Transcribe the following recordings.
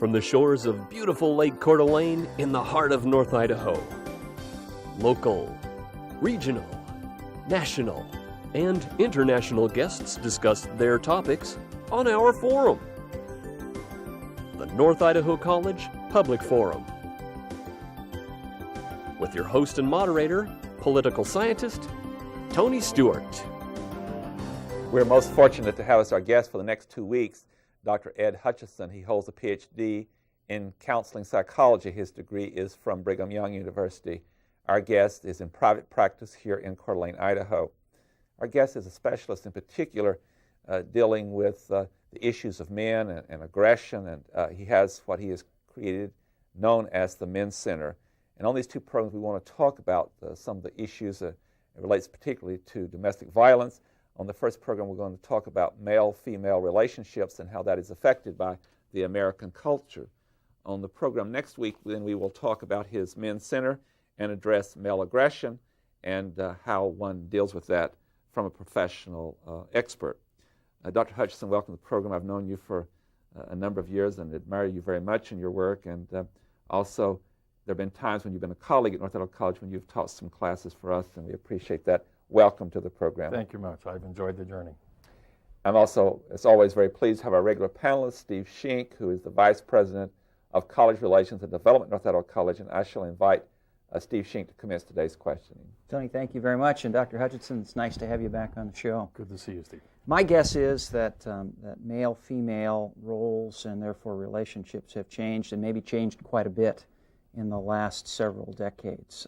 from the shores of beautiful Lake Coeur d'Alene in the heart of North Idaho. Local, regional, national, and international guests discuss their topics on our forum, the North Idaho College Public Forum. With your host and moderator, political scientist, Tony Stewart. We're most fortunate to have as our guest for the next 2 weeks, Dr. Ed Hutchinson. He holds a PhD in counseling psychology. His degree is from Brigham Young University. Our guest is in private practice here in Coeur d'Alene, Idaho. Our guest is a specialist in particular dealing with the issues of men and aggression, and he has what he has created known as the Men's Center. And on these two programs, we want to talk about some of the issues that relates particularly to domestic violence. On the first program, we're going to talk about male-female relationships and how that is affected by the American culture. On the program next week, then we will talk about his Men's Center and address male aggression and how one deals with that from a professional expert. Dr. Hutchinson, welcome to the program. I've known you for a number of years and admire you very much in your work. And also, there have been times when you've been a colleague at North Idaho College when you've taught some classes for us, and we appreciate that. Welcome to the program. Thank you much. I've enjoyed the journey. I'm also, as always, very pleased to have our regular panelist, Steve Shink, who is the Vice President of College Relations and Development at North Idaho College, and I shall invite Steve Shink to commence today's questioning. Tony, thank you very much, and Dr. Hutchinson, it's nice to have you back on the show. Good to see you, Steve. My guess is that that male-female roles and therefore relationships have changed, and maybe changed quite a bit in the last several decades.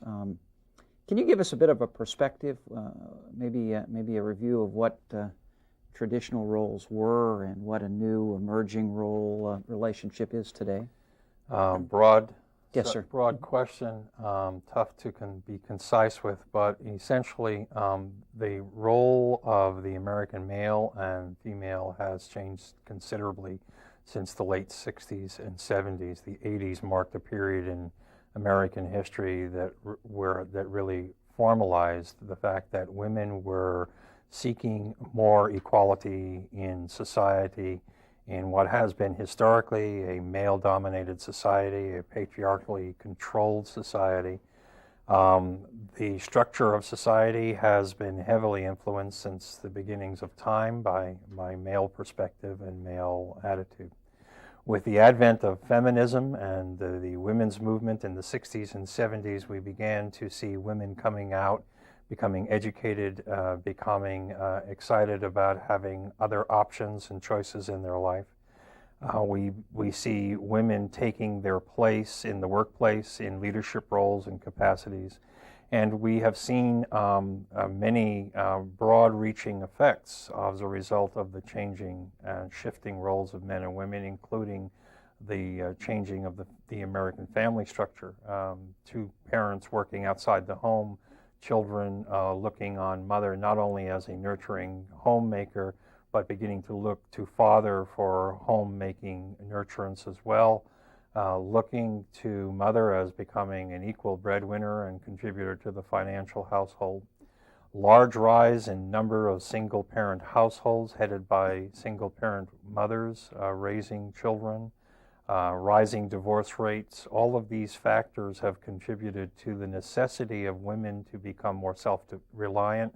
Can you give us a bit of a perspective, maybe a review of what traditional roles were and what a new emerging role relationship is today? Broad question, tough to be concise with, but essentially the role of the American male and female has changed considerably since the late 60s and 70s. The 80s marked a period in American history that really formalized the fact that women were seeking more equality in society in what has been historically a male-dominated society, a patriarchally controlled society. The structure of society has been heavily influenced since the beginnings of time by male perspective and male attitude. With the advent of feminism and the women's movement in the 60s and 70s, we began to see women coming out, becoming educated, becoming excited about having other options and choices in their life. We see women taking their place in the workplace, in leadership roles and capacities. And we have seen many broad-reaching effects as a result of the changing and shifting roles of men and women, including the changing of the American family structure. Two parents working outside the home, children looking on mother not only as a nurturing homemaker, but beginning to look to father for homemaking nurturance as well. Looking to mother as becoming an equal breadwinner and contributor to the financial household. Large rise in number of single-parent households headed by single-parent mothers raising children, rising divorce rates. All of these factors have contributed to the necessity of women to become more self-reliant,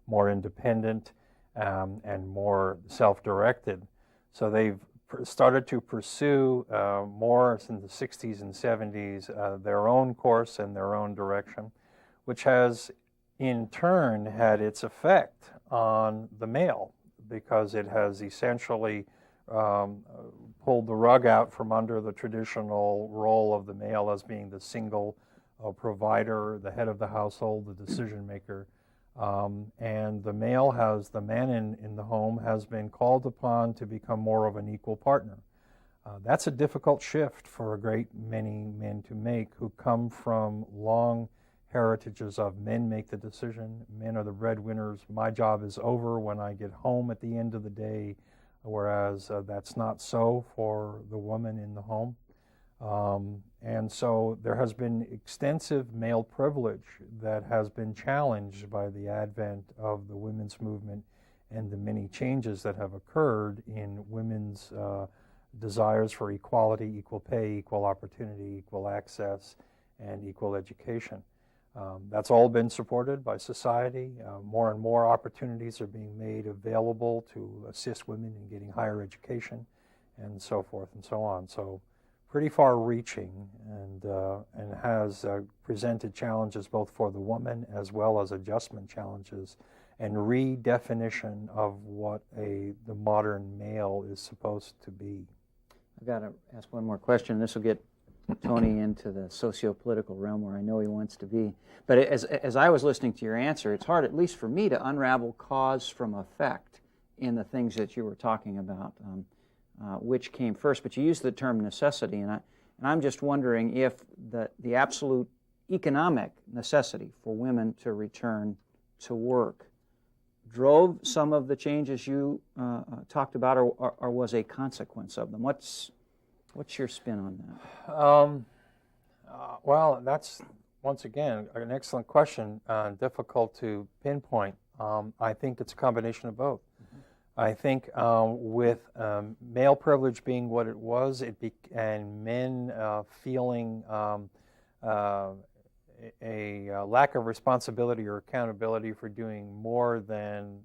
more independent, and more self-directed. So they've started to pursue more in the 60s and 70s their own course and their own direction, which has in turn had its effect on the male, because it has essentially pulled the rug out from under the traditional role of the male as being the single provider, the head of the household, the decision maker. And the man in the home has been called upon to become more of an equal partner. That's a difficult shift for a great many men to make who come from long heritages of men make the decision, men are the breadwinners, my job is over when I get home at the end of the day, whereas that's not so for the woman in the home. And so there has been extensive male privilege that has been challenged by the advent of the women's movement and the many changes that have occurred in women's desires for equality, equal pay, equal opportunity, equal access, and equal education. That's all been supported by society. More and more opportunities are being made available to assist women in getting higher education, and so forth and so on. So pretty far-reaching, and has presented challenges both for the woman as well as adjustment challenges and redefinition of what the modern male is supposed to be. I've got to ask one more question. This will get Tony into the socio-political realm where I know he wants to be. But as I was listening to your answer, it's hard, at least for me, to unravel cause from effect in the things that you were talking about, which came first. But you used the term necessity, and I'm just wondering if the absolute economic necessity for women to return to work drove some of the changes you talked about, or was a consequence of them. What's your spin on that? Well, that's, once again, an excellent question, difficult to pinpoint. I think it's a combination of both. Mm-hmm. I think with male privilege being what it was, and men feeling a lack of responsibility or accountability for doing more than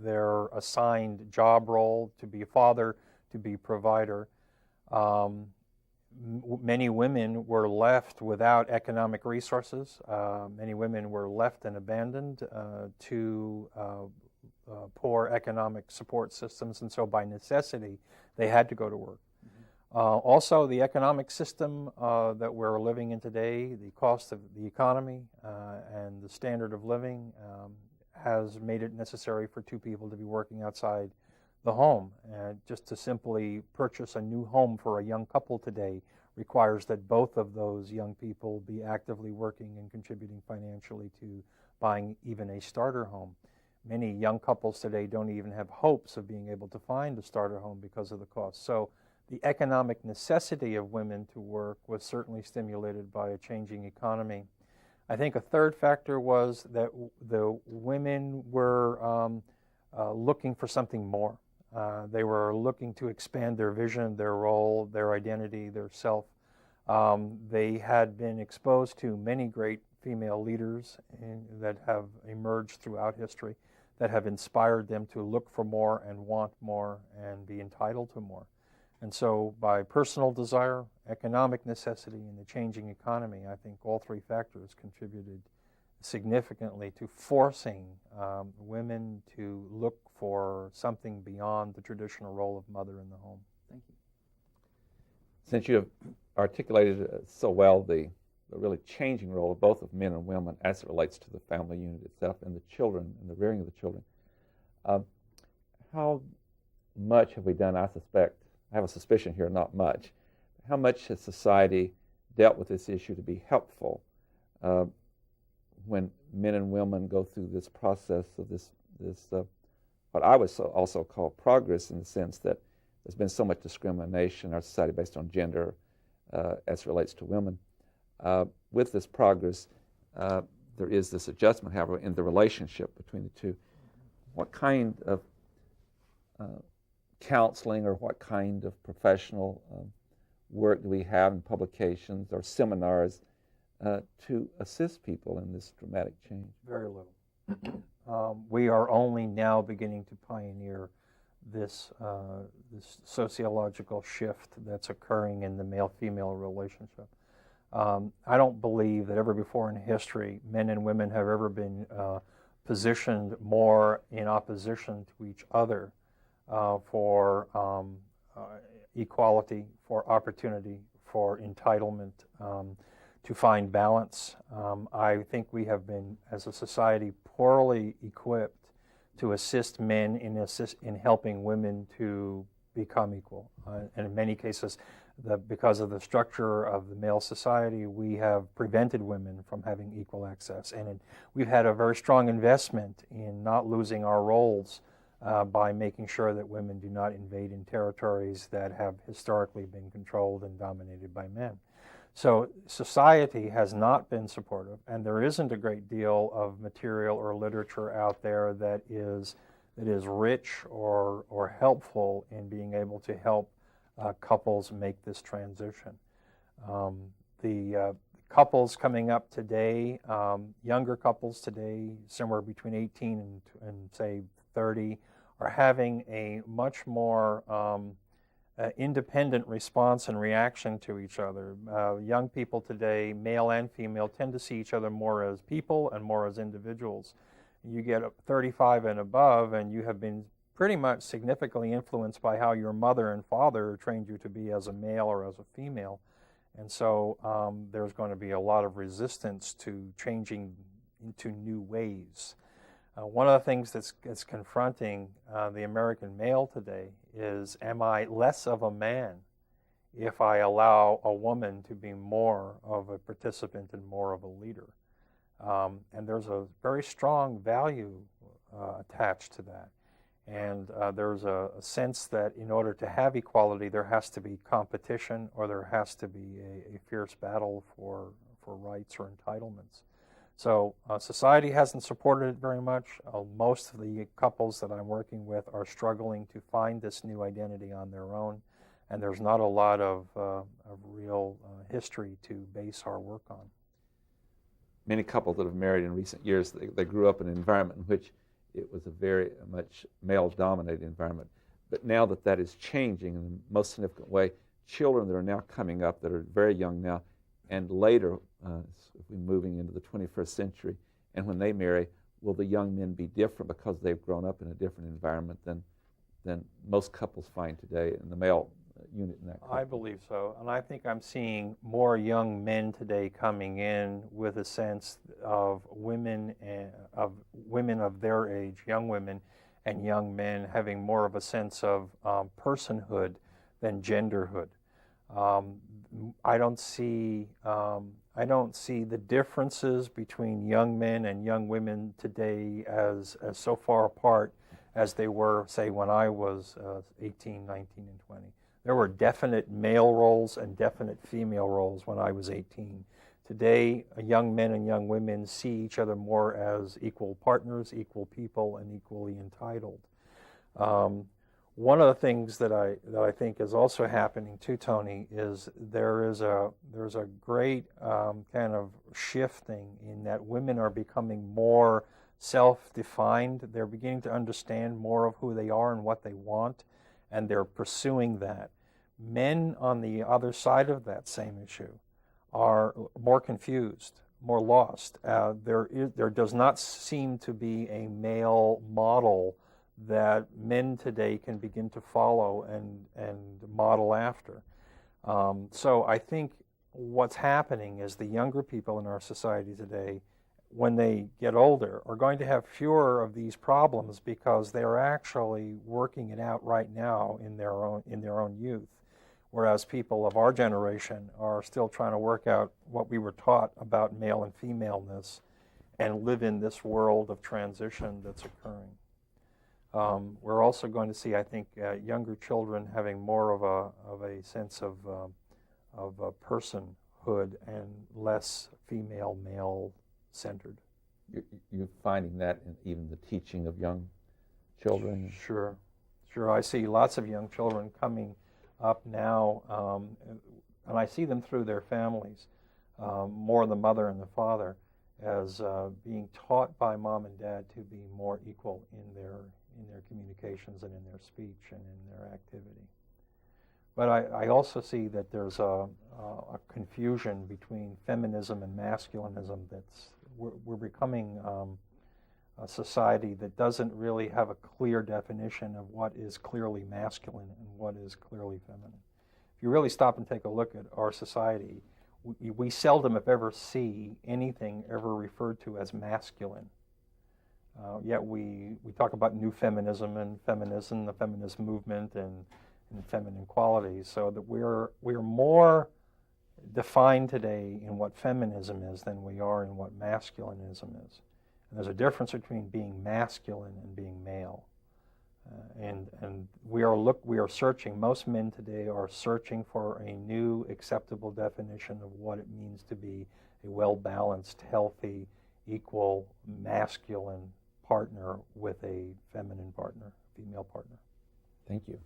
their assigned job role, to be a father, to be provider. Many women were left without economic resources. Many women were left and abandoned to poor economic support systems, and so by necessity, they had to go to work. Also, the economic system that we're living in today, the cost of the economy and the standard of living has made it necessary for two people to be working outside the home. Just to simply purchase a new home for a young couple today requires that both of those young people be actively working and contributing financially to buying even a starter home. Many young couples today don't even have hopes of being able to find a starter home because of the cost. So the economic necessity of women to work was certainly stimulated by a changing economy. I think a third factor was that the women were looking for something more. They were looking to expand their vision, their role, their identity, their self. They had been exposed to many great female leaders that have emerged throughout history, that have inspired them to look for more and want more and be entitled to more. And so by personal desire, economic necessity, and the changing economy, I think all three factors contributed significantly to forcing women to look for something beyond the traditional role of mother in the home. Thank you. Since you have articulated so well the really changing role of both of men and women as it relates to the family unit itself and the children and the rearing of the children, how much have we done, I have a suspicion here, not much, how much has society dealt with this issue to be helpful when men and women go through this process of this what I would also call progress, in the sense that there's been so much discrimination in our society based on gender as it relates to women. With this progress, there is this adjustment, however, in the relationship between the two. What kind of counseling or what kind of professional work do we have in publications or seminars to assist people in this dramatic change? Very little. We are only now beginning to pioneer this sociological shift that's occurring in the male-female relationship. I don't believe that ever before in history men and women have ever been positioned more in opposition to each other for equality, for opportunity, for entitlement, to find balance. I think we have been, as a society, poorly equipped to assist men in helping women to become equal. And in many cases, because of the structure of the male society, we have prevented women from having equal access. And we've had a very strong investment in not losing our roles by making sure that women do not invade in territories that have historically been controlled and dominated by men. So society has not been supportive, and there isn't a great deal of material or literature out there that is rich or helpful in being able to help couples make this transition. The couples coming up today, younger couples today, somewhere between 18 and say 30, are having a much more independent response and reaction to each other. Young people today, male and female, tend to see each other more as people and more as individuals. You get 35 and above, and you have been pretty much significantly influenced by how your mother and father trained you to be as a male or as a female. And so there's going to be a lot of resistance to changing into new ways. One of the things that's confronting the American male today is, am I less of a man if I allow a woman to be more of a participant and more of a leader? And there's a very strong value attached to that. And there's a sense that in order to have equality, there has to be competition, or there has to be a fierce battle for rights or entitlements. So society hasn't supported it very much. Most of the couples that I'm working with are struggling to find this new identity on their own, and there's not a lot of real history to base our work on. Many couples that have married in recent years, they grew up in an environment in which it was a very much male-dominated environment. But now that is changing in the most significant way, children that are now coming up that are very young now, and later, if we're moving into the 21st century, and when they marry, will the young men be different because they've grown up in a different environment than most couples find today in the male unit in that couple? I believe so, and I think I'm seeing more young men today coming in with a sense of women of their age, young women and young men having more of a sense of personhood than genderhood. I don't see the differences between young men and young women today as so far apart as they were, say, when I was 18, 19, and 20. There were definite male roles and definite female roles when I was 18. Today, young men and young women see each other more as equal partners, equal people, and equally entitled. One of the things that I think is also happening too, Tony, is there's a great kind of shifting in that women are becoming more self-defined. They're beginning to understand more of who they are and what they want, and they're pursuing that. Men on the other side of that same issue are more confused, more lost. There does not seem to be a male model that men today can begin to follow and model after. So I think what's happening is the younger people in our society today, when they get older, are going to have fewer of these problems because they're actually working it out right now in their own youth. Whereas people of our generation are still trying to work out what we were taught about male and femaleness and live in this world of transition that's occurring. We're also going to see, I think, younger children having more of a sense of personhood and less female-male centered. You're finding that in even the teaching of young children? Sure. I see lots of young children coming up now, and I see them through their families, more the mother and the father, as being taught by mom and dad to be more equal in their communications and in their speech and in their activity. But I also see that there's a confusion between feminism and masculinism. We're becoming a society that doesn't really have a clear definition of what is clearly masculine and what is clearly feminine. If you really stop and take a look at our society, we seldom, if ever, see anything ever referred to as masculine. Yet we talk about new feminism and feminism, the feminist movement, and feminine qualities, so that we're more defined today in what feminism is than we are in what masculinism is. And there's a difference between being masculine and being male. And we are searching, most men today are searching for a new acceptable definition of what it means to be a well-balanced, healthy, equal, masculine partner with a feminine partner, female partner. Thank you.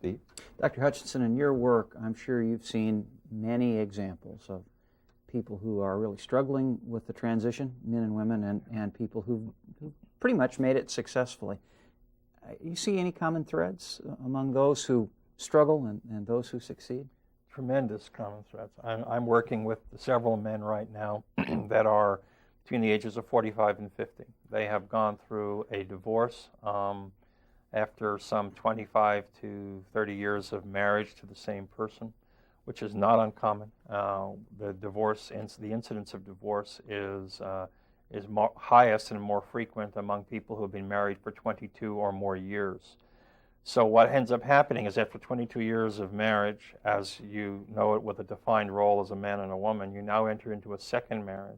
Steve? Dr. Hutchinson, in your work, I'm sure you've seen many examples of people who are really struggling with the transition, men and women, and people who pretty much made it successfully. You see any common threads among those who struggle and those who succeed? Tremendous common threads. I'm working with several men right now that are between the ages of 45 and 50. They have gone through a divorce after some 25 to 30 years of marriage to the same person, which is not uncommon. The incidence of divorce is highest and more frequent among people who have been married for 22 or more years. So what ends up happening is after 22 years of marriage, as you know it with a defined role as a man and a woman, you now enter into a second marriage.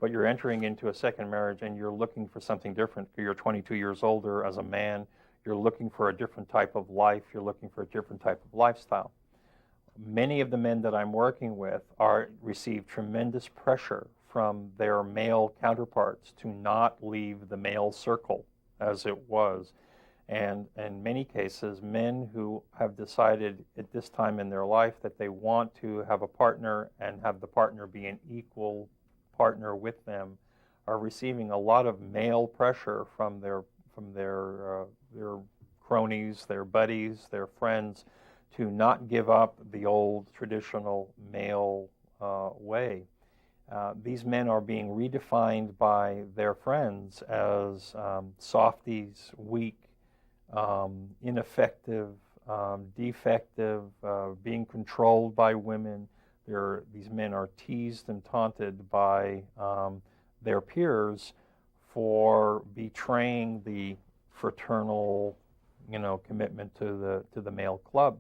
But you're entering into a second marriage and you're looking for something different. You're 22 years older as a man. You're looking for a different type of life. You're looking for a different type of lifestyle. Many of the men that I'm working with receive tremendous pressure from their male counterparts to not leave the male circle as it was. And in many cases, men who have decided at this time in their life that they want to have a partner and have the partner be an equal partner with them are receiving a lot of male pressure from their cronies, their buddies, their friends, to not give up the old traditional male way. These men are being redefined by their friends as softies, weak, ineffective, defective, being controlled by women. These men are teased and taunted by their peers for betraying the fraternal, commitment to the male club.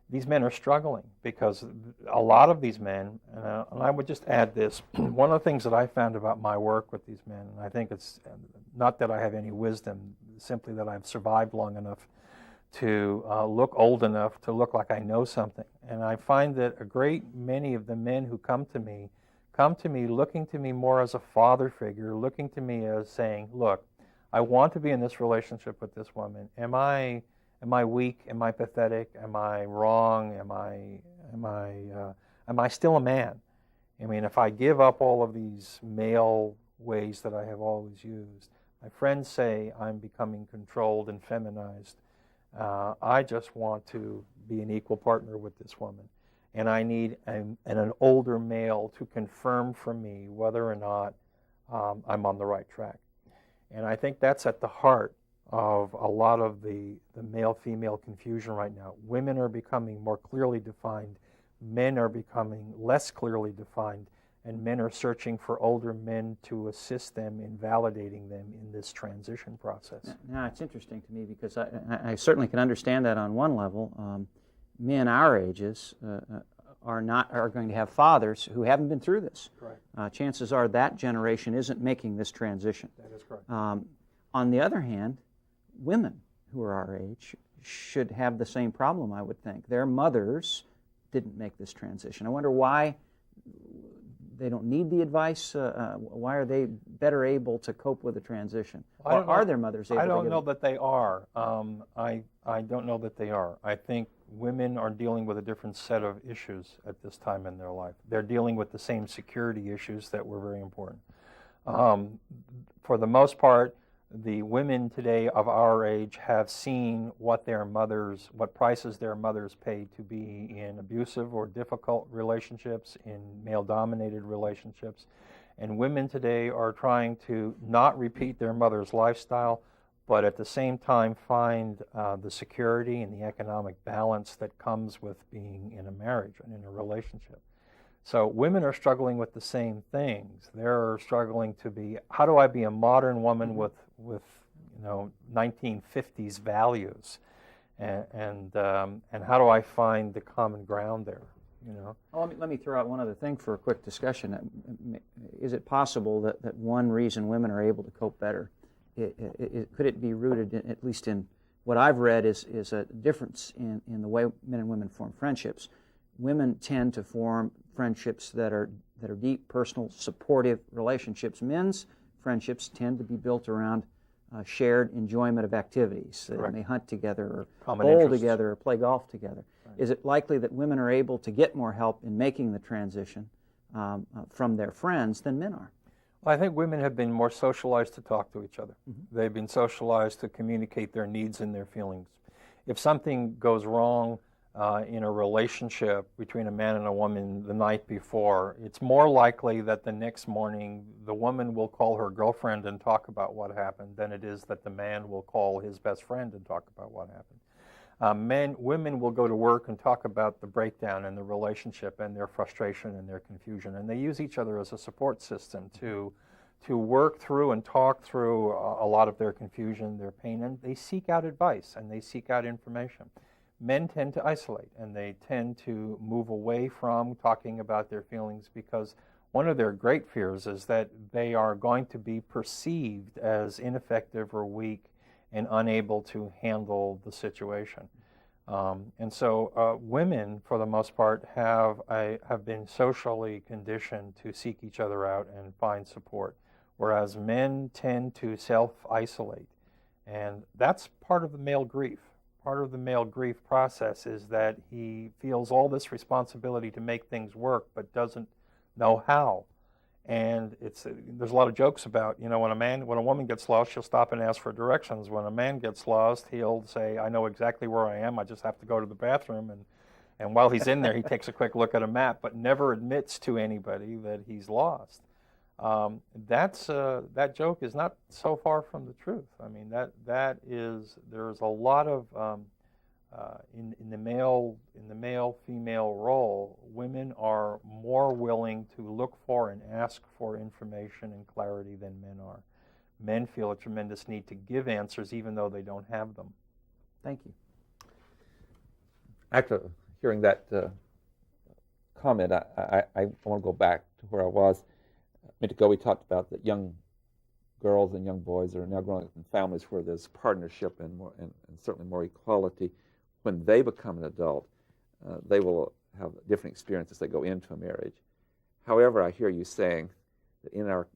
These men are struggling because a lot of these men, and I would just add this, one of the things that I found about my work with these men, and I think it's not that I have any wisdom, simply that I've survived long enough to look old enough to look like I know something. And I find that a great many of the men who come to me looking to me more as a father figure, looking to me as saying, look, I want to be in this relationship with this woman. Am I weak? Am I pathetic? Am I wrong? Am I still a man? I mean, if I give up all of these male ways that I have always used, my friends say I'm becoming controlled and feminized. I just want to be an equal partner with this woman. And I need an older male to confirm for me whether or not I'm on the right track. And I think that's at the heart of a lot of the male-female confusion right now. Women are becoming more clearly defined. Men are becoming less clearly defined. And men are searching for older men to assist them in validating them in this transition process. Now, it's interesting to me because I certainly can understand that on one level. Men our ages are going to have fathers who haven't been through this. Right. Chances are that generation isn't making this transition. That is correct. On the other hand, women who are our age should have the same problem, I would think. Their mothers didn't make this transition. I wonder why they don't need the advice. Why are they better able to cope with the transition? Or are their mothers able to? I don't know that they are. I don't know that they are. I think women are dealing with a different set of issues at this time in their life. They're dealing with the same security issues that were very important. For the most part, the women today of our age have seen what prices their mothers paid to be in abusive or difficult relationships, in male-dominated relationships. And women today are trying to not repeat their mother's lifestyle, but at the same time find the security and the economic balance that comes with being in a marriage and in a relationship. So women are struggling with the same things. They're struggling to be, how do I be a modern woman with 1950s values, and how do I find the common ground there? Well, let me throw out one other thing for a quick discussion. Is it possible that one reason women are able to cope better, could it be rooted at least in what I've read is a difference in the way men and women form friendships? Women tend to form friendships that are deep, personal, supportive relationships. Men's friendships tend to be built around shared enjoyment of activities. They Correct. may hunt together or Common bowl interests. together or play golf together. Right. Is it likely that women are able to get more help in making the transition from their friends than men are? Well, I think women have been more socialized to talk to each other. Mm-hmm. They've been socialized to communicate their needs and their feelings. If something goes wrong in a relationship between a man and a woman the night before, it's more likely that the next morning the woman will call her girlfriend and talk about what happened than it is that the man will call his best friend and talk about what happened. Women will go to work and talk about the breakdown in the relationship and their frustration and their confusion, and they use each other as a support system to work through and talk through a lot of their confusion, their pain, and they seek out advice and they seek out information. Men tend to isolate and they tend to move away from talking about their feelings because one of their great fears is that they are going to be perceived as ineffective or weak and unable to handle the situation. And so women, for the most part, have been socially conditioned to seek each other out and find support, whereas men tend to self-isolate. And that's part of the male grief. Part of the male grief process is that he feels all this responsibility to make things work but doesn't know how. And there's a lot of jokes about, when a woman gets lost, she'll stop and ask for directions. When a man gets lost, he'll say, I know exactly where I am, I just have to go to the bathroom. And while he's in there, he takes a quick look at a map, but never admits to anybody that he's lost. That joke is not so far from the truth. I mean, there's a lot of, in the male-female role, women are more willing to look for and ask for information and clarity than men are. Men feel a tremendous need to give answers even though they don't have them. Thank you. After hearing that comment, I want to go back to where I was. A minute ago we talked about that young girls and young boys are now growing up in families where there's partnership and certainly more equality. When they become an adult, they will have different experiences as they go into a marriage. However, I hear you saying that in our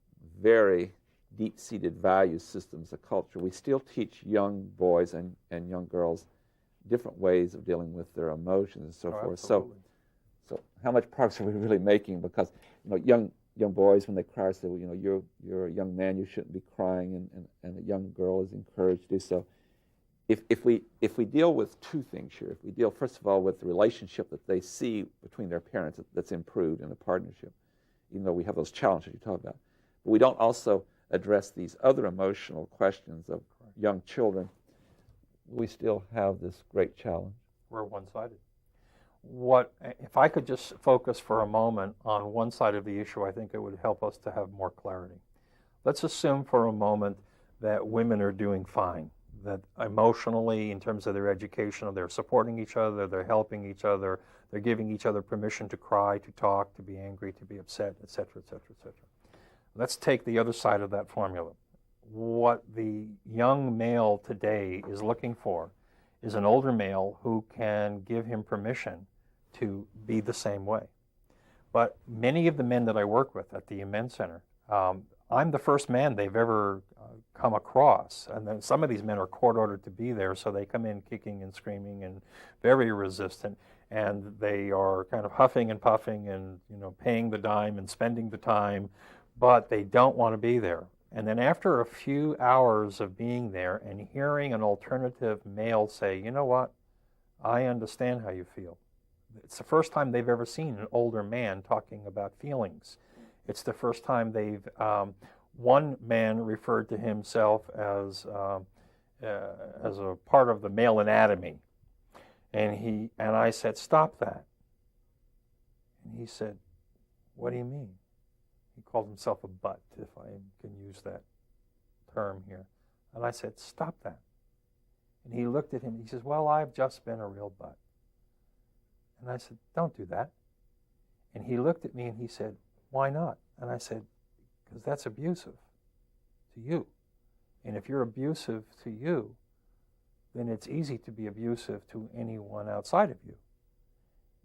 very deep-seated value systems of culture, we still teach young boys and young girls different ways of dealing with their emotions and so forth. Absolutely. So how much progress are we really making? Because young boys, when they cry, say, well, you're a young man, you shouldn't be crying, and a young girl is encouraged to do so. If we deal with two things here, if we deal first of all with the relationship that they see between their parents that's improved in a partnership, even though we have those challenges you talk about, but we don't also address these other emotional questions of young children, we still have this great challenge. We're one-sided. If I could just focus for a moment on one side of the issue, I think it would help us to have more clarity. Let's assume for a moment that women are doing fine, that emotionally, in terms of their education, they're supporting each other, they're helping each other, they're giving each other permission to cry, to talk, to be angry, to be upset, et cetera, et cetera, et cetera. Let's take the other side of that formula. What the young male today is looking for is an older male who can give him permission to be the same way. But many of the men that I work with at the Men's Center, I'm the first man they've ever come across. And then some of these men are court-ordered to be there, so they come in kicking and screaming and very resistant. And they are kind of huffing and puffing and paying the dime and spending the time, but they don't want to be there. And then after a few hours of being there and hearing an alternative male say, you know what, I understand how you feel. It's the first time they've ever seen an older man talking about feelings. It's the first time one man referred to himself as a part of the male anatomy. And I said, stop that. And he said, what do you mean? He called himself a butt, if I can use that term here. And I said, stop that. And he looked at him, he says, well, I've just been a real butt. And I said, don't do that. And he looked at me and he said, why not? And I said, because that's abusive to you. And if you're abusive to you, then it's easy to be abusive to anyone outside of you.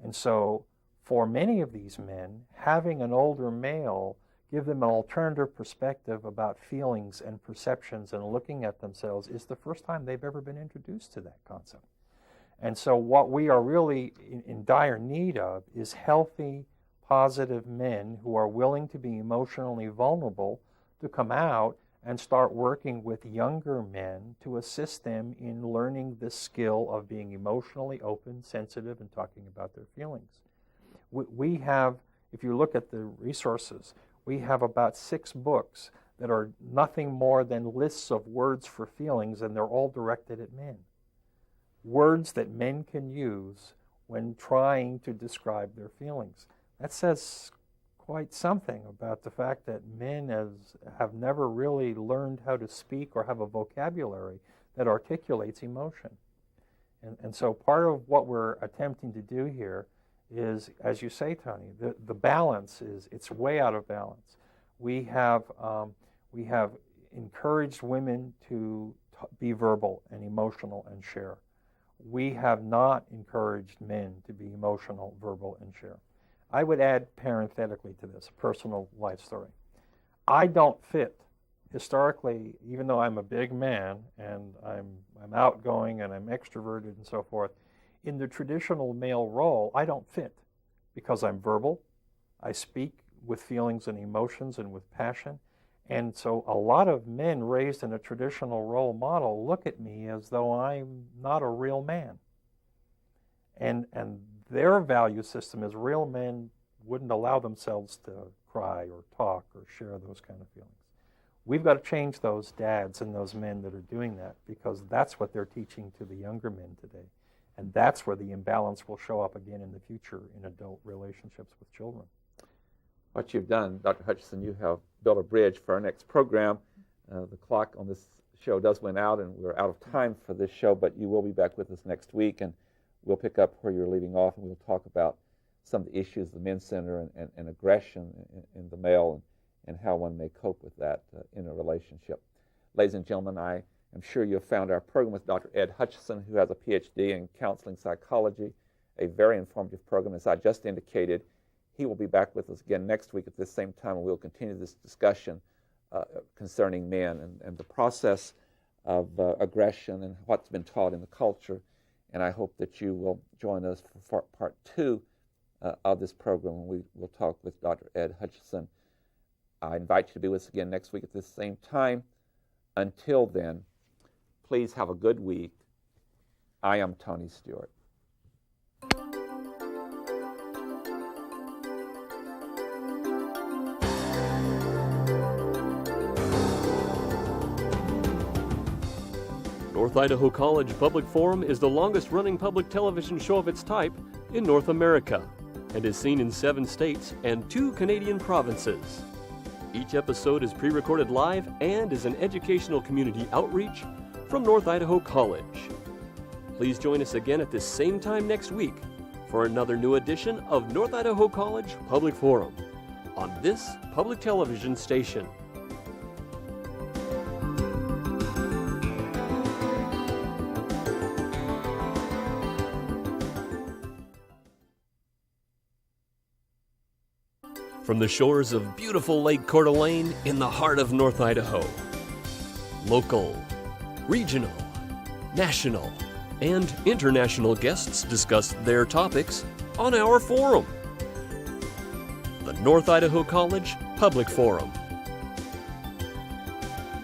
And so for many of these men, having an older male give them an alternative perspective about feelings and perceptions and looking at themselves is the first time they've ever been introduced to that concept. And so what we are really in dire need of is healthy, positive men who are willing to be emotionally vulnerable to come out and start working with younger men to assist them in learning the skill of being emotionally open, sensitive, and talking about their feelings. We have, if you look at the resources, we have about 6 books that are nothing more than lists of words for feelings, and they're all directed at men. Words that men can use when trying to describe their feelings. That says quite something about the fact that men have never really learned how to speak or have a vocabulary that articulates emotion. And so part of what we're attempting to do here is, as you say, Tony, the balance it's way out of balance. We have encouraged women to be verbal and emotional and share. We have not encouraged men to be emotional, verbal, and share. I would add parenthetically to this, a personal life story. I don't fit historically, even though I'm a big man and I'm outgoing and I'm extroverted and so forth, in the traditional male role, I don't fit because I'm verbal. I speak with feelings and emotions and with passion. And so a lot of men raised in a traditional role model look at me as though I'm not a real man. And their value system is real men wouldn't allow themselves to cry or talk or share those kind of feelings. We've got to change those dads and those men that are doing that, because that's what they're teaching to the younger men today. And that's where the imbalance will show up again in the future in adult relationships with children. What you've done, Dr. Hutchison, you have built a bridge for our next program. The clock on this show does went out, and we're out of time for this show, but you will be back with us next week, and we'll pick up where you're leaving off, and we'll talk about some of the issues of the Men's Center and aggression in the male and how one may cope with that in a relationship. Ladies and gentlemen, I am sure you have found our program with Dr. Ed Hutchison, who has a PhD in counseling psychology, a very informative program. As I just indicated, he will be back with us again next week at this same time, and we'll continue this discussion concerning men and the process of aggression and what's been taught in the culture. And I hope that you will join us for part 2 of this program, when we will talk with Dr. Ed Hutchison. I invite you to be with us again next week at this same time. Until then, please have a good week. I am Tony Stewart. North Idaho College Public Forum is the longest-running public television show of its type in North America and is seen in 7 states and 2 Canadian provinces. Each episode is pre-recorded live and is an educational community outreach from North Idaho College. Please join us again at this same time next week for another new edition of North Idaho College Public Forum on this public television station. From the shores of beautiful Lake Coeur d'Alene in the heart of North Idaho. Local, regional, national, and international guests discuss their topics on our forum. The North Idaho College Public Forum.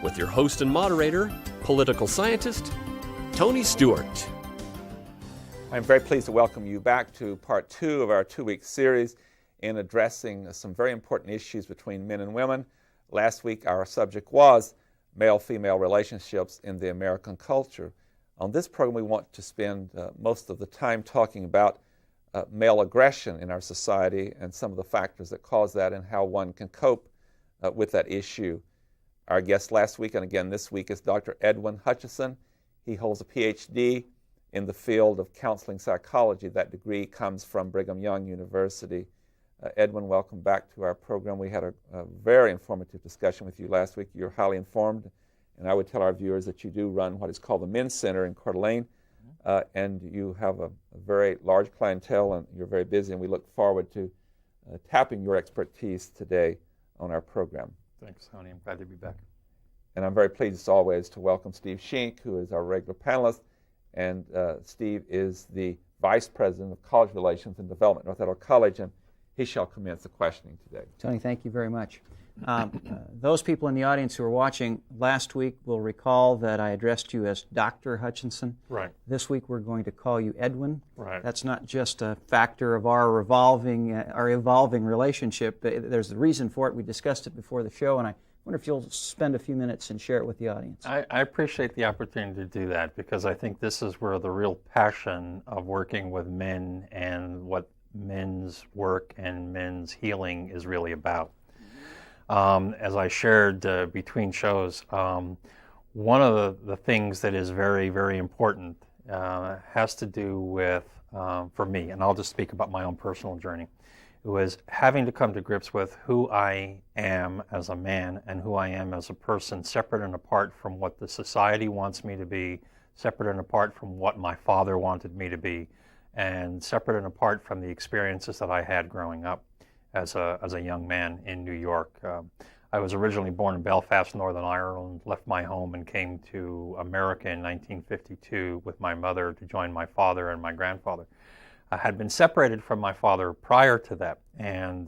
With your host and moderator, political scientist, Tony Stewart. I'm very pleased to welcome you back to part 2 of our 2-week series in addressing some very important issues between men and women. Last week, our subject was male-female relationships in the American culture. On this program, we want to spend most of the time talking about male aggression in our society and some of the factors that cause that and how one can cope with that issue. Our guest last week and again this week is Dr. Edwin Hutchison. He holds a PhD in the field of counseling psychology. That degree comes from Brigham Young University. Edwin, welcome back to our program. We had a very informative discussion with you last week. You're highly informed, and I would tell our viewers that you do run what is called the Men's Center in Coeur d'Alene, and you have a very large clientele, and you're very busy, and we look forward to tapping your expertise today on our program. Thanks, Tony. I'm glad to be back. And I'm very pleased, as always, to welcome Steve Shink, who is our regular panelist. And Steve is the Vice President of College Relations and Development at North Idaho College, and he shall commence the questioning today. Tony, thank you very much. Those people in the audience who are watching last week will recall that I addressed you as Dr. Hutchinson. Right. This week we're going to call you Edwin. Right. That's not just a factor of our evolving relationship. There's a reason for it. We discussed it before the show, and I wonder if you'll spend a few minutes and share it with the audience. I appreciate the opportunity to do that, because I think this is where the real passion of working with men and what men's work and men's healing is really about. As I shared between shows, one of the things that is very, very important has to do with, for me, and I'll just speak about my own personal journey, it was having to come to grips with who I am as a man and who I am as a person, separate and apart from what the society wants me to be, separate and apart from what my father wanted me to be, and separate and apart from the experiences that I had growing up as a young man in New York. I was originally born in Belfast, Northern Ireland, left my home and came to America in 1952 with my mother to join my father and my grandfather. I had been separated from my father prior to that, and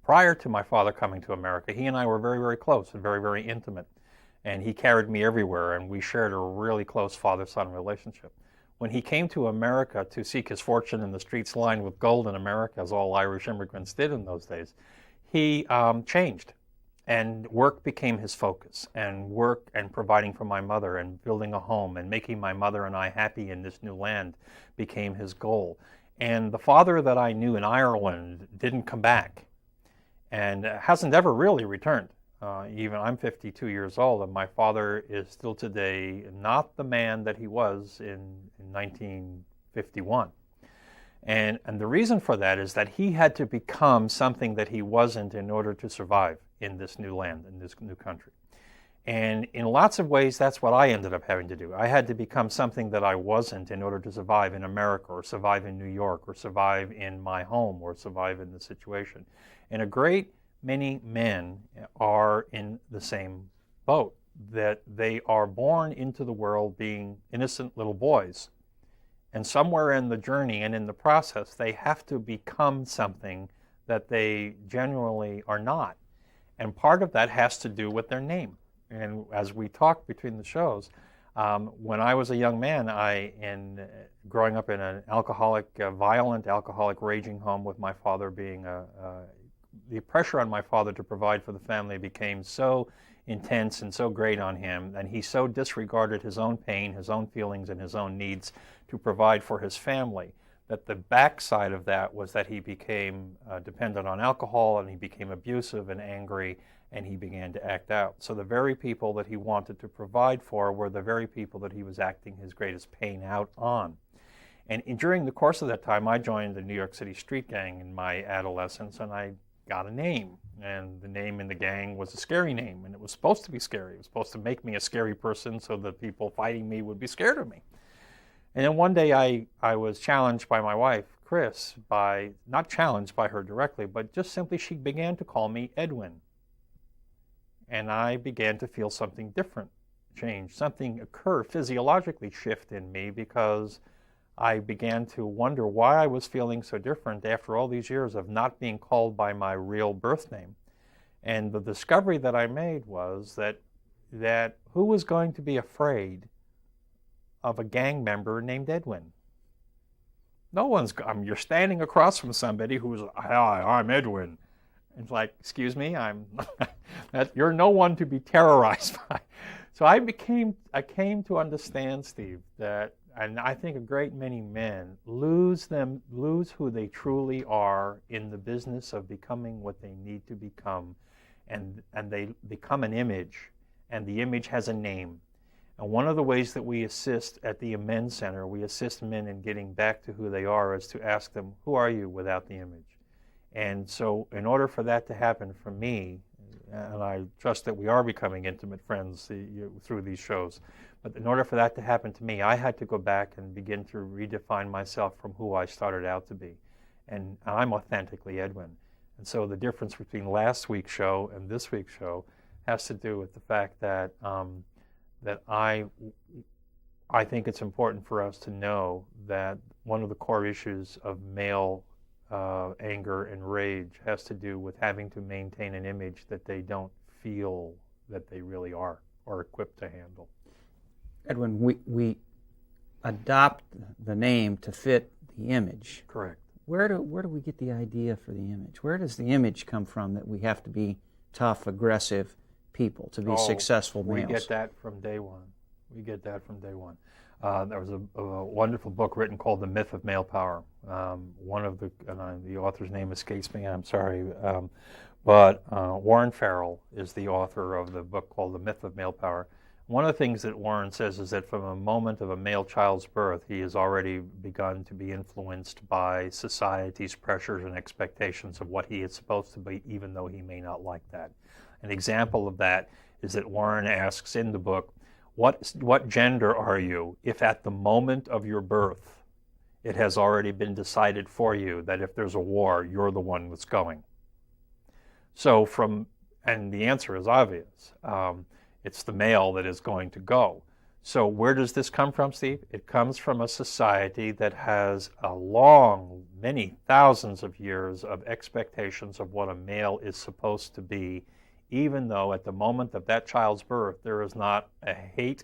prior to my father coming to America, he and I were very, very close and very, very intimate, and he carried me everywhere, and we shared a really close father-son relationship. When he came to America to seek his fortune in the streets lined with gold in America, as all Irish immigrants did in those days, he changed. And work became his focus, and work and providing for my mother and building a home and making my mother and I happy in this new land became his goal. And the father that I knew in Ireland didn't come back and hasn't ever really returned. Even I'm 52 years old, and my father is still today not the man that he was in 1951. And the reason for that is that he had to become something that he wasn't in order to survive in this new land, in this new country. And in lots of ways, that's what I ended up having to do. I had to become something that I wasn't in order to survive in America, or survive in New York, or survive in my home, or survive in the situation. And a great many men are in the same boat, that they are born into the world being innocent little boys. And somewhere in the journey and in the process, they have to become something that they genuinely are not. And part of that has to do with their name. And as we talked between the shows, when I was a young man, growing up in an alcoholic, violent alcoholic raging home with my father being the pressure on my father to provide for the family became so intense and so great on him, and he so disregarded his own pain, his own feelings, and his own needs to provide for his family, that the backside of that was that he became dependent on alcohol, and he became abusive and angry, and he began to act out. So the very people that he wanted to provide for were the very people that he was acting his greatest pain out on. And during the course of that time, I joined the New York City street gang in my adolescence, and I got a name. And the name in the gang was a scary name, and it was supposed to be scary. It was supposed to make me a scary person so that people fighting me would be scared of me. And then one day I was challenged by my wife, Chris, not challenged by her directly, but just simply she began to call me Edwin. And I began to feel something different change, something occur, physiologically shift in me, because I began to wonder why I was feeling so different after all these years of not being called by my real birth name. And the discovery that I made was that who was going to be afraid of a gang member named Edwin? No one's, you're standing across from somebody who's, hi, I'm Edwin. It's like, excuse me, you're no one to be terrorized by. So I came to understand, Steve, that, and I think a great many men lose who they truly are in the business of becoming what they need to become, and they become an image, and the image has a name. And one of the ways that we assist at the Amends Center, we assist men in getting back to who they are, is to ask them, who are you without the image? And so in order for that to happen for me, and I trust that we are becoming intimate friends through these shows, but in order for that to happen to me, I had to go back and begin to redefine myself from who I started out to be. And I'm authentically Edwin. And so the difference between last week's show and this week's show has to do with the fact that that I think it's important for us to know that one of the core issues of male anger and rage has to do with having to maintain an image that they don't feel that they really are or equipped to handle. Edwin, we adopt the name to fit the image. Correct. Where do we get the idea for the image? Where does the image come from that we have to be tough, aggressive people to be successful males? We get that from day one. There was a wonderful book written called The Myth of Male Power. One of the author's name escapes me, I'm sorry, but Warren Farrell is the author of the book called The Myth of Male Power. One of the things that Warren says is that from a moment of a male child's birth, he has already begun to be influenced by society's pressures and expectations of what he is supposed to be, even though he may not like that. An example of that is that Warren asks in the book, what gender are you if at the moment of your birth it has already been decided for you that if there's a war, you're the one that's going? And the answer is obvious. It's the male that is going to go. So where does this come from, Steve? It comes from a society that has a long, many thousands of years of expectations of what a male is supposed to be, even though at the moment of that child's birth, there is not a hate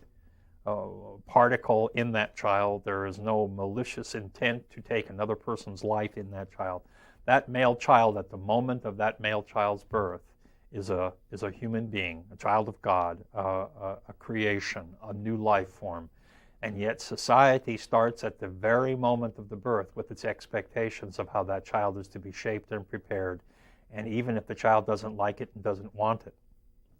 particle in that child. There is no malicious intent to take another person's life in that child. That male child, at the moment of that male child's birth, is a human being, a child of God, a creation, a new life form. And yet society starts at the very moment of the birth with its expectations of how that child is to be shaped and prepared. And even if the child doesn't like it and doesn't want it,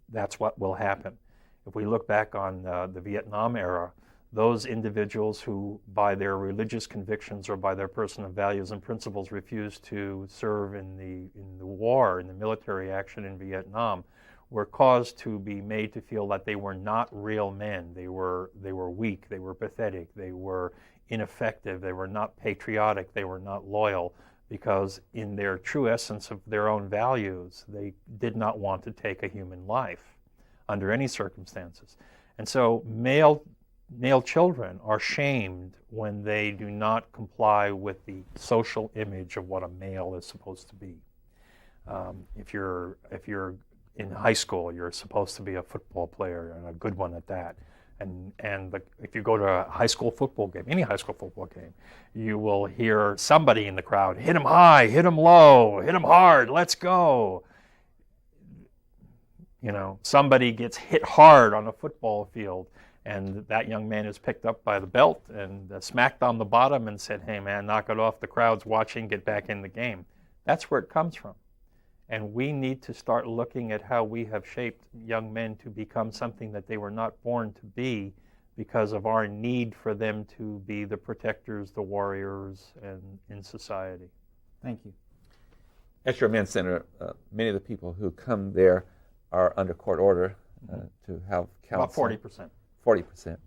that's what will happen. If we look back on the Vietnam era, those individuals who, by their religious convictions or by their personal values and principles, refused to serve in the war, in the military action in Vietnam, were caused to be made to feel that they were not real men. They were weak, they were pathetic, they were ineffective, they were not patriotic, they were not loyal, because in their true essence of their own values, they did not want to take a human life under any circumstances. And so male children are shamed when they do not comply with the social image of what a male is supposed to be. If you're in high school, you're supposed to be a football player, and a good one at that. If you go to a high school football game, any high school football game, you will hear somebody in the crowd, hit him high, hit him low, hit him hard, let's go. Somebody gets hit hard on a football field, and that young man is picked up by the belt and smacked on the bottom and said, hey man, knock it off, the crowd's watching, get back in the game. That's where it comes from. And we need to start looking at how we have shaped young men to become something that they were not born to be because of our need for them to be the protectors, the warriors, and in society. Thank you. At your men's center, many of the people who come there are under court order to have counseling. About 40%. 40%.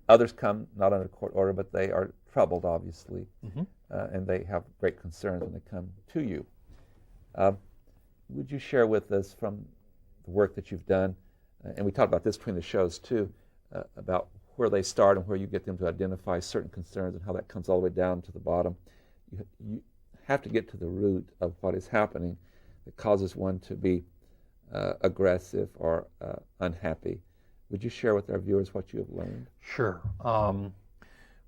Others come not under court order, but they are troubled, obviously, and they have great concerns when they come to you. Would you share with us from the work that you've done, and we talked about this between the shows too, about where they start and where you get them to identify certain concerns and how that comes all the way down to the bottom. You have to get to the root of what is happening that causes one to be aggressive or unhappy. Would you share with our viewers what you have learned? Sure.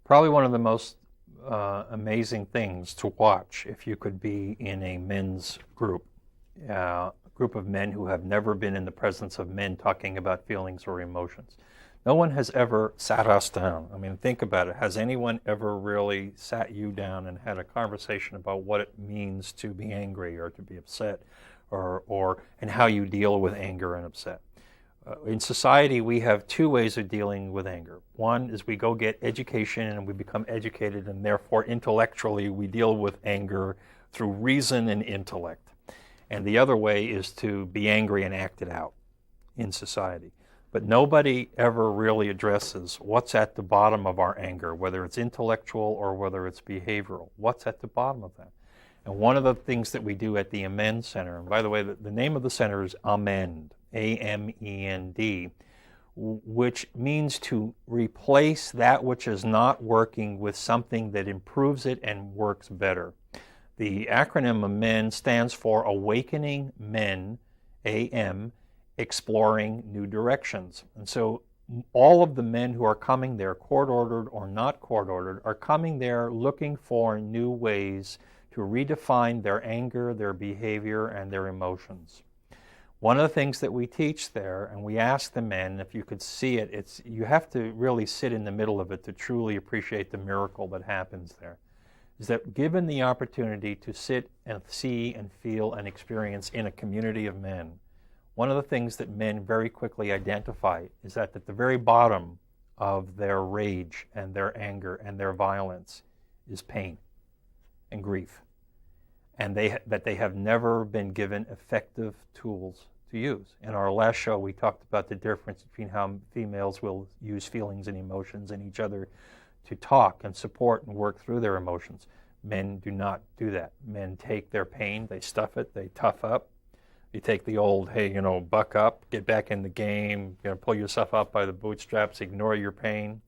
Probably one of the most amazing things to watch if you could be in a men's group, a group of men who have never been in the presence of men talking about feelings or emotions. No one has ever sat us down. I mean, think about it. Has anyone ever really sat you down and had a conversation about what it means to be angry or to be upset, and how you deal with anger and upset? In society, we have two ways of dealing with anger. One is we go get education and we become educated, and therefore intellectually we deal with anger through reason and intellect. And the other way is to be angry and act it out in society. But nobody ever really addresses what's at the bottom of our anger, whether it's intellectual or whether it's behavioral. What's at the bottom of that? And one of the things that we do at the Amend Center, and by the way, the name of the center is Amend, A-M-E-N-D, which means to replace that which is not working with something that improves it and works better. The acronym Amend stands for Awakening Men, A-M, Exploring New Directions. And so all of the men who are coming there, court-ordered or not court-ordered, are coming there looking for new ways to redefine their anger, their behavior, and their emotions. One of the things that we teach there, and we ask the men, if you could see it, you have to really sit in the middle of it to truly appreciate the miracle that happens there, is that given the opportunity to sit and see and feel and experience in a community of men, one of the things that men very quickly identify is that at the very bottom of their rage and their anger and their violence is pain and grief, and that they have never been given effective tools to use. In our last show, we talked about the difference between how females will use feelings and emotions in each other to talk and support and work through their emotions. Men do not do that. Men take their pain, they stuff it, they tough up. You take the old, hey, buck up, get back in the game, pull yourself up by the bootstraps, ignore your pain.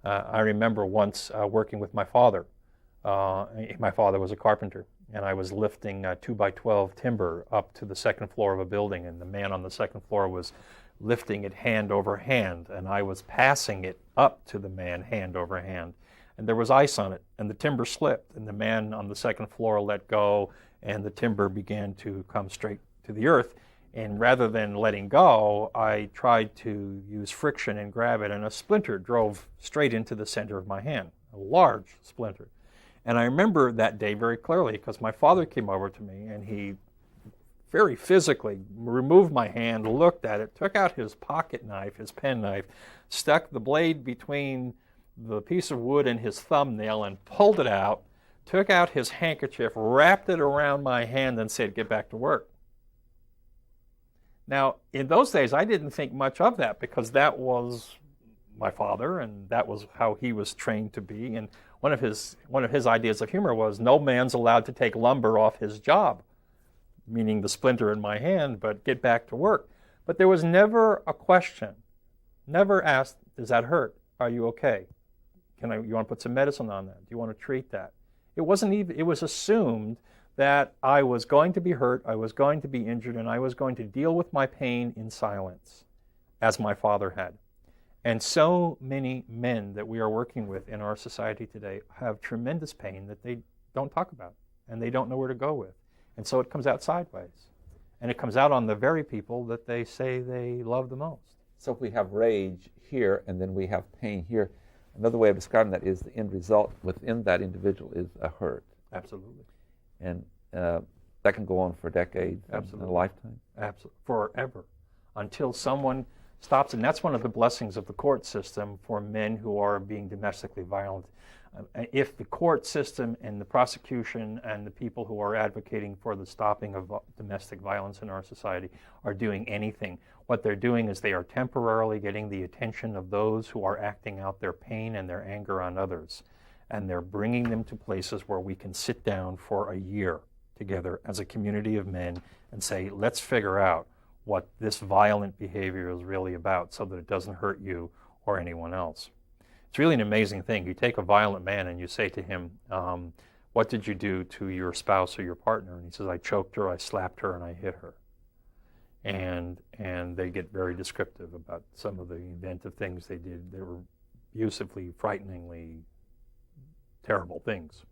I remember once working with my father. My father was a carpenter, and I was lifting 2x12 timber up to the second floor of a building, and the man on the second floor was lifting it hand over hand, and I was passing it up to the man hand over hand. And there was ice on it, and the timber slipped, and the man on the second floor let go, and the timber began to come straight to the earth. And rather than letting go, I tried to use friction and grab it, and a splinter drove straight into the center of my hand, a large splinter. And I remember that day very clearly because my father came over to me, and he very physically removed my hand, looked at it, took out his pocket knife, his pen knife, stuck the blade between the piece of wood and his thumbnail and pulled it out, took out his handkerchief, wrapped it around my hand, and said, "Get back to work." Now, in those days, I didn't think much of that because that was my father, and that was how he was trained to be. And one of his ideas of humor was, no man's allowed to take lumber off his job, meaning the splinter in my hand, but get back to work. But there was never a question, never asked, does that hurt? Are you okay? You want to put some medicine on that? Do you want to treat that? It was assumed that I was going to be hurt, I was going to be injured, and I was going to deal with my pain in silence, as my father had. And so many men that we are working with in our society today have tremendous pain that they don't talk about, and they don't know where to go with. And so it comes out sideways. And it comes out on the very people that they say they love the most. So if we have rage here, and then we have pain here, another way of describing that is the end result within that individual is a hurt. Absolutely. And that can go on for decades, absolutely, a lifetime. Absolutely, forever, until someone stops. And that's one of the blessings of the court system for men who are being domestically violent. If the court system and the prosecution and the people who are advocating for the stopping of domestic violence in our society are doing anything, what they're doing is they are temporarily getting the attention of those who are acting out their pain and their anger on others. And they're bringing them to places where we can sit down for a year together as a community of men and say, let's figure out what this violent behavior is really about so that it doesn't hurt you or anyone else. It's really an amazing thing. You take a violent man and you say to him, what did you do to your spouse or your partner? And he says, I choked her, I slapped her, and I hit her. And they get very descriptive about some of the inventive things they did. They were abusively, frighteningly terrible things.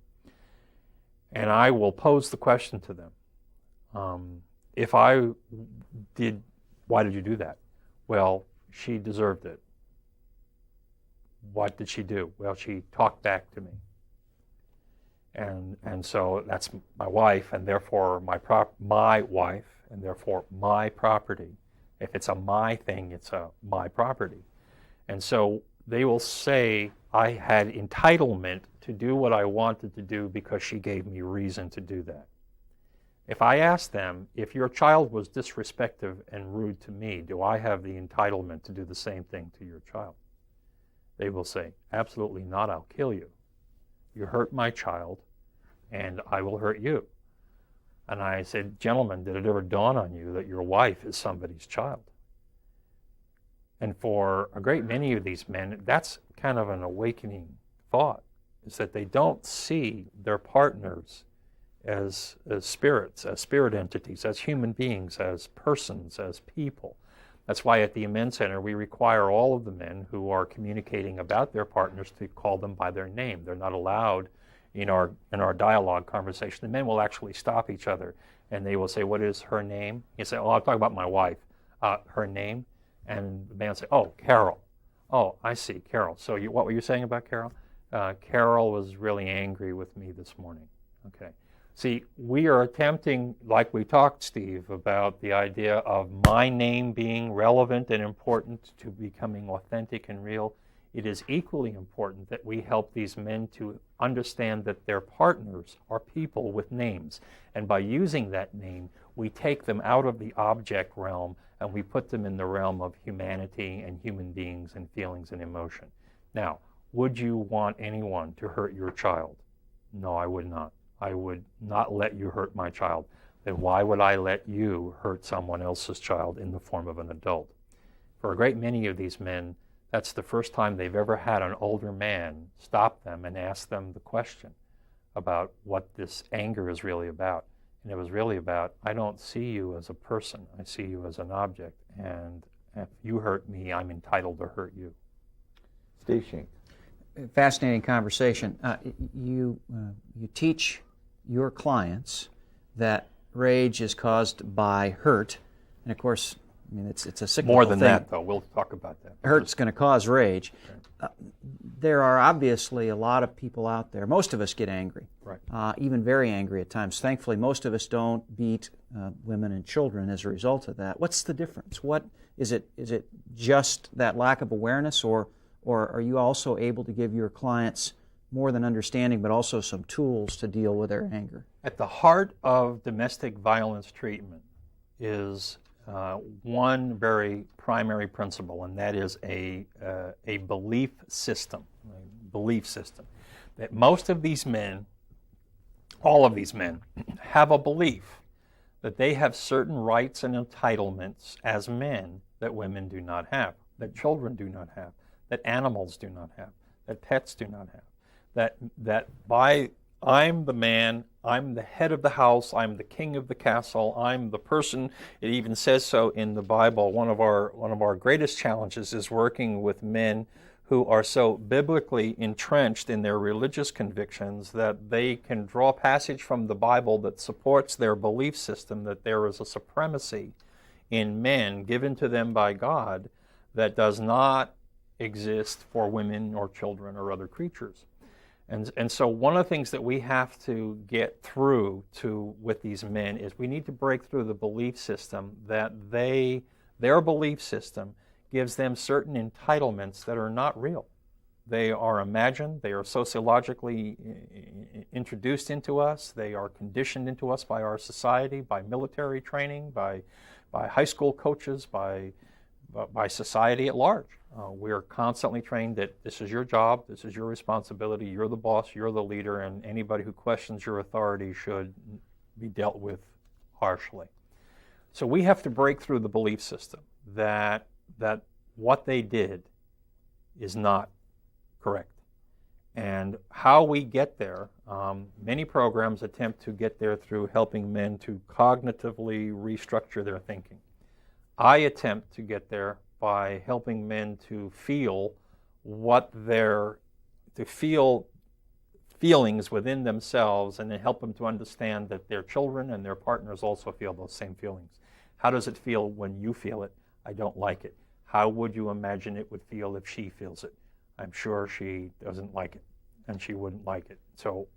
And I will pose the question to them. If I did, why did you do that? Well, she deserved it. What did she do? Well, she talked back to me. And so that's my wife, and therefore my wife, and therefore my property. If it's a my thing, it's a my property. And so they will say, I had entitlement to do what I wanted to do because she gave me reason to do that. If I ask them, if your child was disrespectful and rude to me, do I have the entitlement to do the same thing to your child? They will say, absolutely not, I'll kill you. You hurt my child, and I will hurt you. And I said, gentlemen, did it ever dawn on you that your wife is somebody's child? And for a great many of these men, that's kind of an awakening thought, is that they don't see their partners as spirits, as spirit entities, as human beings, as persons, as people. That's why at the Amen Center we require all of the men who are communicating about their partners to call them by their name. They're not allowed in our dialogue conversation. The men will actually stop each other and they will say, what is her name? You say, oh, I'm talking about my wife. Her name? And the man will say, oh, Carol. Oh, I see, Carol. So what were you saying about Carol? Carol was really angry with me this morning. Okay. See, we are attempting, like we talked, Steve, about the idea of my name being relevant and important to becoming authentic and real. It is equally important that we help these men to understand that their partners are people with names. And by using that name, we take them out of the object realm and we put them in the realm of humanity and human beings and feelings and emotion. Now, would you want anyone to hurt your child? No, I would not. I would not let you hurt my child. Then why would I let you hurt someone else's child in the form of an adult? For a great many of these men, that's the first time they've ever had an older man stop them and ask them the question about what this anger is really about. And it was really about, I don't see you as a person. I see you as an object. And if you hurt me, I'm entitled to hurt you. Steve Shink. Fascinating conversation. You teach your clients that rage is caused by hurt, and of course, I mean it's a cyclical More than thing. that, though. We'll talk about that. Hurt's going to cause rage. There are obviously a lot of people out there. Most of us get angry, Right. Even very angry at times. Thankfully, most of us don't beat women and children as a result of that. What's the difference? What is it? Is it just that lack of awareness, or are you also able to give your clients more than understanding, but also some tools to deal with their anger? At the heart of domestic violence treatment is one very primary principle, and that is a belief system. That most of these men, all of these men, have a belief that they have certain rights and entitlements as men that women do not have, that children do not have, that animals do not have, that pets do not have, that by I'm the man, I'm the head of the house, I'm the king of the castle, I'm the person. It even says so in the Bible. One of our greatest challenges is working with men who are so biblically entrenched in their religious convictions that they can draw passage from the Bible that supports their belief system that there is a supremacy in men given to them by God that does not exist for women or children or other creatures. And so one of the things that we have to get through with these men is we need to break through the belief system that their belief system gives them certain entitlements that are not real. They are imagined, they are sociologically introduced into us, they are conditioned into us by our society, by military training, by high school coaches, by society at large. We are constantly trained that this is your job, this is your responsibility, you're the boss, you're the leader, and anybody who questions your authority should be dealt with harshly. So we have to break through the belief system that what they did is not correct. And how we get there, many programs attempt to get there through helping men to cognitively restructure their thinking. I attempt to get there by helping men to feel feelings within themselves, and then help them to understand that their children and their partners also feel those same feelings. How does it feel when you feel it? I don't like it. How would you imagine it would feel if she feels it? I'm sure she doesn't like it, and she wouldn't like it. So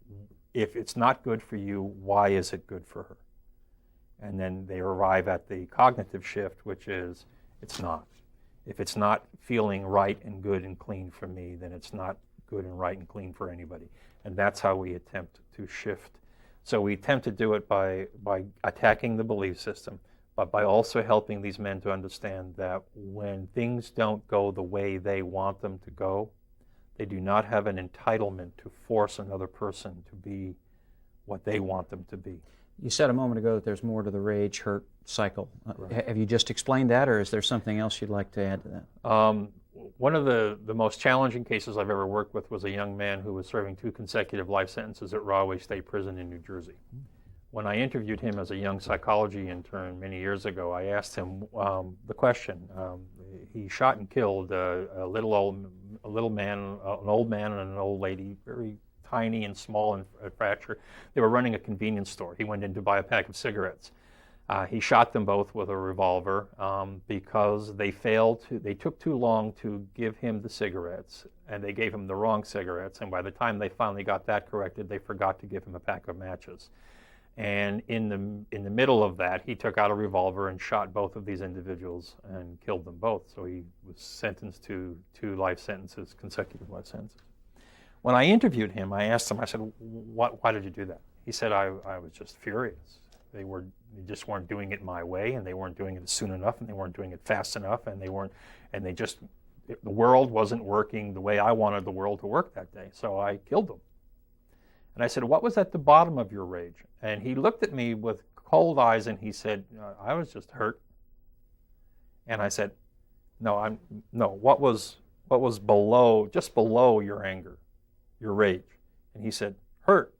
if it's not good for you, why is it good for her? And then they arrive at the cognitive shift, which is, it's not. If it's not feeling right and good and clean for me, then it's not good and right and clean for anybody. And that's how we attempt to shift. So we attempt to do it by attacking the belief system, but by also helping these men to understand that when things don't go the way they want them to go, they do not have an entitlement to force another person to be what they want them to be. You said a moment ago that there's more to the rage-hurt cycle. Right. Have you just explained that, or is there something else you'd like to add to that? One of the most challenging cases I've ever worked with was a young man who was serving 2 consecutive life sentences at Rahway State Prison in New Jersey. When I interviewed him as a young psychology intern many years ago, I asked him the question. He shot and killed a little man, an old man and an old lady, very tiny and small in stature. They were running a convenience store. He went in to buy a pack of cigarettes. He shot them both with a revolver because they took too long to give him the cigarettes, and they gave him the wrong cigarettes, and by the time they finally got that corrected, they forgot to give him a pack of matches. And in the middle of that, he took out a revolver and shot both of these individuals and killed them both. So he was sentenced to 2 life sentences, consecutive life sentences. When I interviewed him, I asked him, I said, why did you do that? He said, I was just furious. They just weren't doing it my way, and they weren't doing it soon enough, and they weren't doing it fast enough, and the world wasn't working the way I wanted the world to work that day, so I killed them. And I said, what was at the bottom of your rage? And he looked at me with cold eyes, and he said, I was just hurt. And I said, no, what was just below your anger, your rage? And he said, hurt.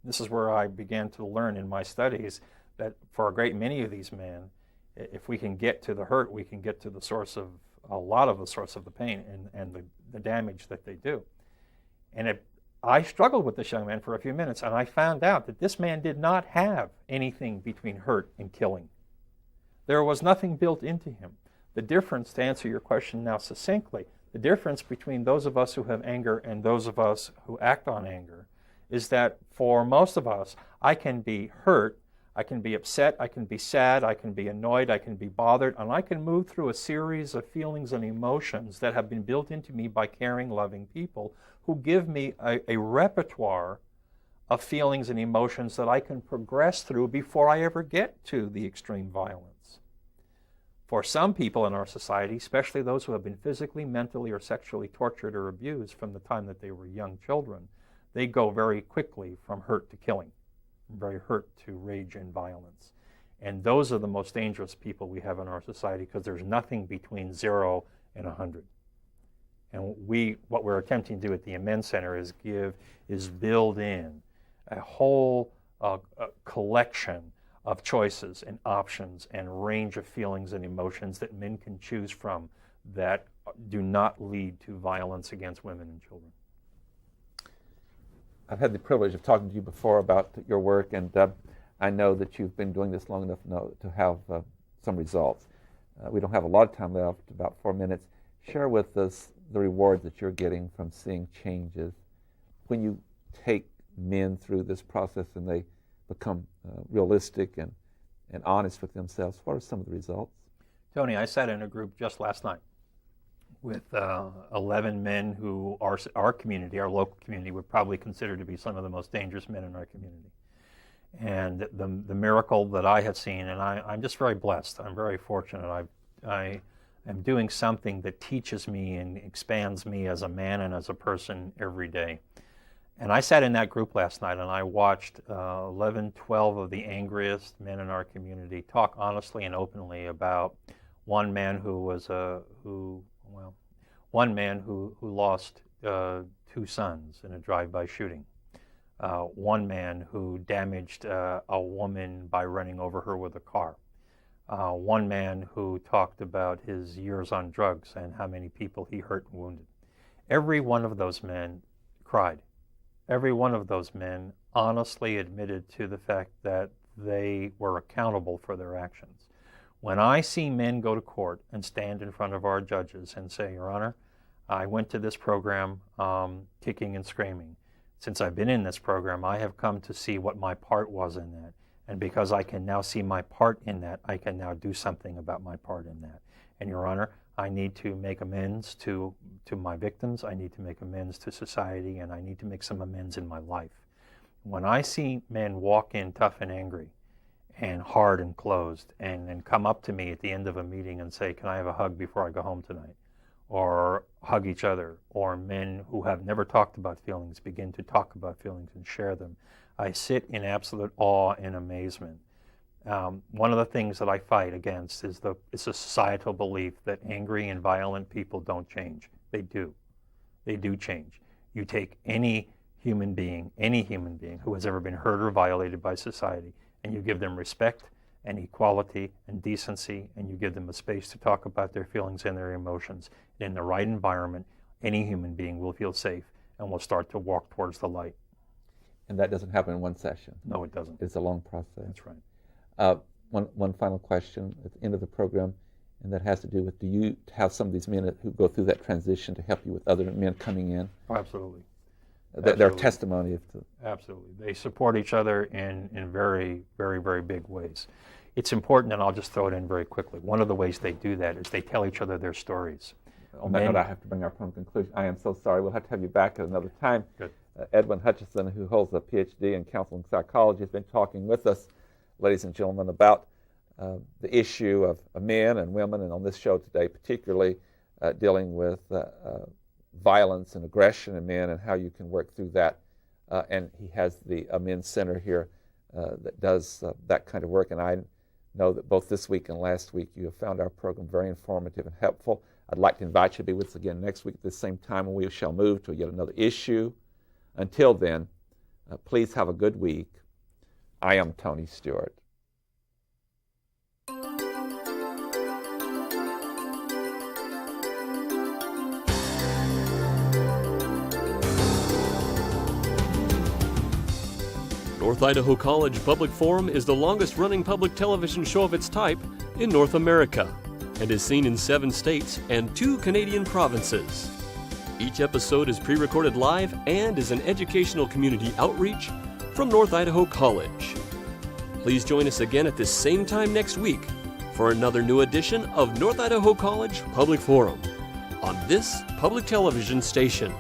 This is where I began to learn in my studies that for a great many of these men, if we can get to the hurt, we can get to the source of a lot of the source of the pain and the damage that they do. And I struggled with this young man for a few minutes, and I found out that this man did not have anything between hurt and killing. There was nothing built into him. The difference, to answer your question now succinctly, the difference between those of us who have anger and those of us who act on anger is that for most of us, I can be hurt, I can be upset, I can be sad, I can be annoyed, I can be bothered, and I can move through a series of feelings and emotions that have been built into me by caring, loving people who give me a repertoire of feelings and emotions that I can progress through before I ever get to the extreme violence. For some people in our society, especially those who have been physically, mentally, or sexually tortured or abused from the time that they were young children, they go very quickly from hurt to killing, from very hurt to rage and violence. And those are the most dangerous people we have in our society because there's nothing between 0 and 100. And what we're attempting to do at the Amends Center is build in a whole collection of choices and options and range of feelings and emotions that men can choose from that do not lead to violence against women and children. I've had the privilege of talking to you before about your work, and I know that you've been doing this long enough to have some results. We don't have a lot of time left, about 4 minutes. Share with us the rewards that you're getting from seeing changes when you take men through this process and they become realistic and honest with themselves. What are some of the results? Tony, I sat in a group just last night with 11 men who our community, our local community, would probably consider to be some of the most dangerous men in our community. And the miracle that I have seen, and I'm just very blessed, I'm very fortunate. I am doing something that teaches me and expands me as a man and as a person every day. And I sat in that group last night and I watched 11, 12 of the angriest men in our community talk honestly and openly about one man who lost 2 sons in a drive-by shooting. One man who damaged a woman by running over her with a car. One man who talked about his years on drugs and how many people he hurt and wounded. Every one of those men cried. Every one of those men honestly admitted to the fact that they were accountable for their actions. When I see men go to court and stand in front of our judges and say, Your Honor, I went to this program kicking and screaming. Since I've been in this program, I have come to see what my part was in that. And because I can now see my part in that, I can now do something about my part in that. And Your Honor, I need to make amends to my victims, I need to make amends to society, and I need to make some amends in my life. When I see men walk in tough and angry and hard and closed and then come up to me at the end of a meeting and say, can I have a hug before I go home tonight? Or hug each other, or men who have never talked about feelings begin to talk about feelings and share them. I sit in absolute awe and amazement. One of the things that I fight against is a societal belief that angry and violent people don't change. They do. They do change. You take any human being who has ever been hurt or violated by society, and you give them respect and equality and decency, and you give them a space to talk about their feelings and their emotions. And in the right environment, any human being will feel safe and will start to walk towards the light. And that doesn't happen in one session. No, it doesn't. It's a long process. That's right. One final question at the end of the program, and that has to do with, do you have some of these men who go through that transition to help you with other men coming in? Oh, absolutely. Their testimony. Absolutely. They support each other in very, very, very big ways. It's important, and I'll just throw it in very quickly. One of the ways they do that is they tell each other their stories. On that note, I have to bring our program to conclusion. I am so sorry. We'll have to have you back at another time. Good. Edwin Hutchison, who holds a PhD in counseling psychology, has been talking with us, ladies and gentlemen, about the issue of men and women, and on this show today particularly dealing with violence and aggression in men and how you can work through that. And he has the Men's Center here that does that kind of work. And I know that both this week and last week you have found our program very informative and helpful. I'd like to invite you to be with us again next week at the same time when we shall move to yet another issue. Until then, please have a good week. I am Tony Stewart. North Idaho College Public Forum is the longest-running public television show of its type in North America and is seen in 7 states and 2 Canadian provinces. Each episode is pre-recorded live and is an educational community outreach from North Idaho College. Please join us again at this same time next week for another new edition of North Idaho College Public Forum on this public television station.